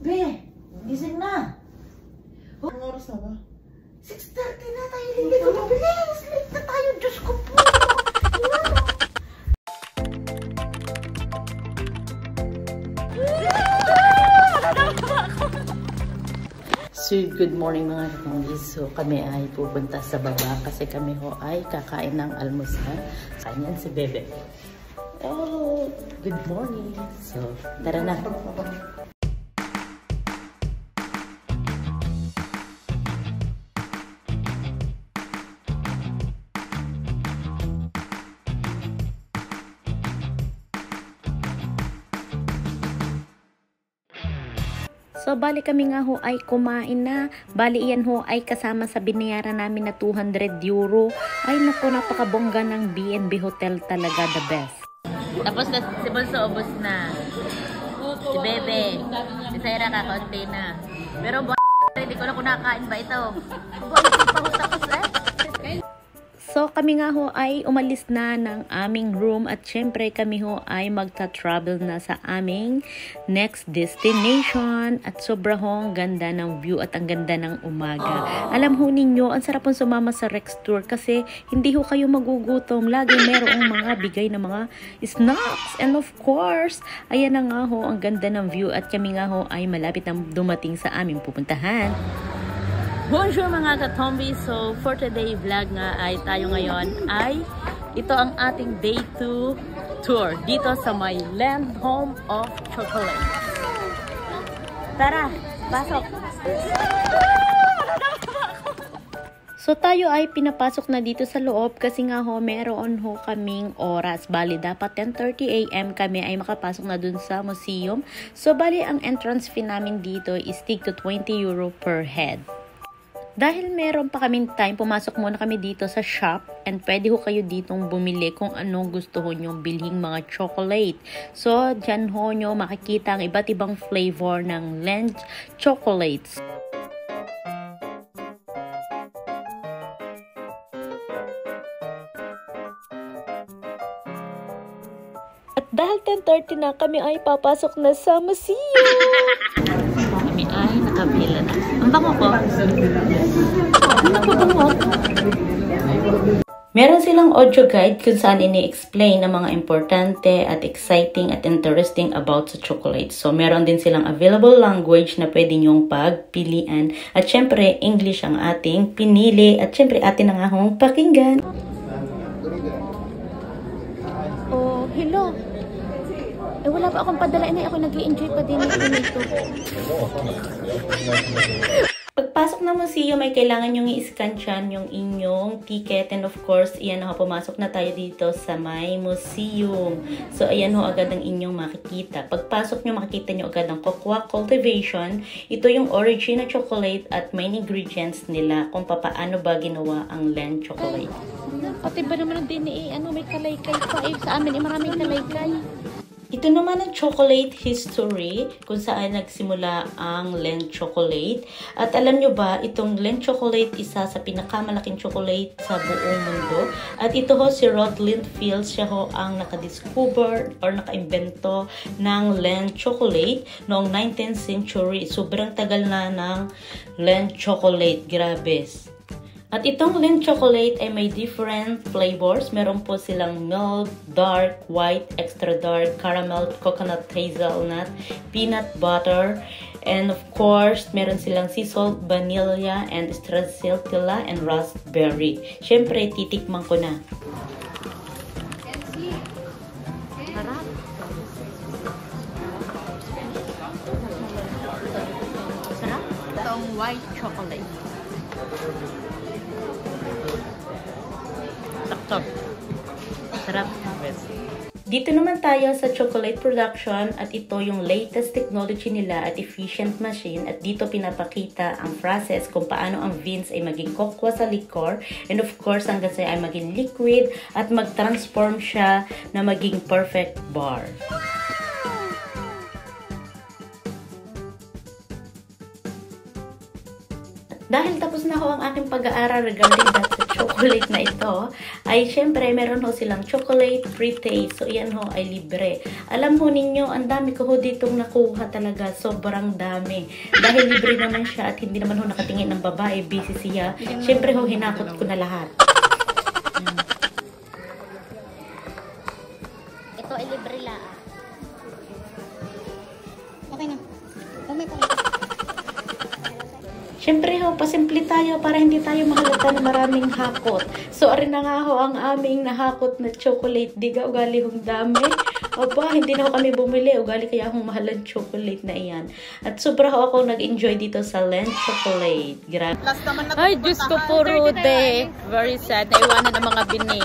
Be, gising na. Anong oras na ba? 6:30 na tayo. Hindi ko mabilis. Late na tayo. Diyos ko po. So, good morning mga kapangis. So, kami ay pupunta sa baba kasi kami ho ay kakain ng almusal. Kanyan si Bebe. Oh, good morning. So, tara na. So, bali kami nga ho ay kumain na. Bali, iyan ho ay kasama sa binayaran namin na 200 euro. Ay, naku, napakabongga ng B&B Hotel talaga, the best. Tapos na, si Bonso, ubos na. Si Bebe, si Sarah kakaunti na. Pero, hindi ko na kunakain ba ito? Tapos eh. So, kami nga ho ay umalis na ng aming room at syempre kami ho ay magta-travel na sa aming next destination at sobra hong ganda ng view at ang ganda ng umaga. Alam ho ninyo, ang sarap pong sumama sa Rex Tour kasi hindi ho kayo magugutom. Lagi merong mga bigay na mga snacks and of course, ayan na nga ho ang ganda ng view at kami nga ho ay malapit na dumating sa aming pupuntahan. Bonjour mga katombi! So, for today vlog nga ay tayo ngayon ay ito ang ating day 2 tour dito sa my land home of chocolate. Tara, pasok! So, tayo ay pinapasok na dito sa loob kasi nga ho, meron ho kaming oras. Bali, dapat 10:30 AM kami ay makapasok na dun sa museum. So, bali, ang entrance fee namin dito is tig to 20 euro per head. Dahil meron pa kaming time, pumasok muna kami dito sa shop and pwede ho kayo ditong bumili kung anong gusto ho nyong bilhing mga chocolate. So, dyan ho nyo makikita ang iba't ibang flavor ng Lend chocolates. At dahil 10:30 na, kami ay papasok na sa museum. Kami ay nakabila na. Ang bango ko. Meron silang audio guide kung saan ini-explain ang mga importante at exciting at interesting about sa chocolate. So, meron din silang available language na pwede nyong pagpilian. At syempre, English ang ating pinili. At syempre, atin na nga hong pakinggan. Oh, hello. Eh, wala pa akong padala na ako nag-i-enjoy pa din ito. Pagpasok ng museum ay kailangan nyong i-scan dyan yung inyong ticket and of course, iyan ho, pumasok na tayo dito sa may museum. So, ayan ho agad ang inyong makikita. Pagpasok nyo, makikita nyo agad ang cocoa cultivation. Ito yung origin ng chocolate at main ingredients nila kung paano ba ginawa ang Lend chocolate. Pati ba naman ang DNA, may kalaykay pa eh. Sa amin, maraming kalaykay. Ito naman ang chocolate history kung saan nagsimula ang Lend chocolate. At alam nyo ba, itong Lend chocolate isa sa pinakamalaking chocolate sa buong mundo. At ito ho si Rod Linfield, siya ho ang nakadiscover or nakaimbento ng Lend chocolate noong 19th century. Sobrang tagal na ng Lend chocolate. Grabe. At itong Lend chocolate ay may different flavors. Meron po silang milk, dark, white, extra dark, caramel, coconut hazelnut, peanut butter, and of course, meron silang sea salt, vanilla, and stracciatella, and raspberry. Siyempre, titikman ko na. Harap. Sarap. Itong white chocolate. Sakto. Sarap. Dito naman tayo sa chocolate production at ito yung latest technology nila at efficient machine at dito pinapakita ang process kung paano ang beans ay maging cocoa sa liquor and of course hanggang sa ay maging liquid at mag-transform siya na maging perfect bar. Dahil tapos na ho ang aking pag-aaral regarding that sa chocolate na ito, ay syempre meron ho silang chocolate free taste. So yan ho ay libre. Alam ho ninyo, ang dami ko ho ditong nakuha talaga. Sobrang dami. Dahil libre naman siya at hindi naman ho nakatingin ng babae, busy siya. Syempre ho, hinakot ko na lahat. Ito ay libre lang. Okay na. May pa. Siyempre ho, pasimple tayo para hindi tayo mahalata na maraming hakot. So, arin na nga ho ang aming nahakot na chocolate. Diga, ugali hong dami. Aba, hindi na ho kami bumili. Ugali kaya hong mahalan chocolate na iyan. At sobra ho ako nag-enjoy dito sa Lent Chocolate. Grabe. Last naman na Ay, Diyos ko po, Rude. Very sad. Naiwanan ang mga bini.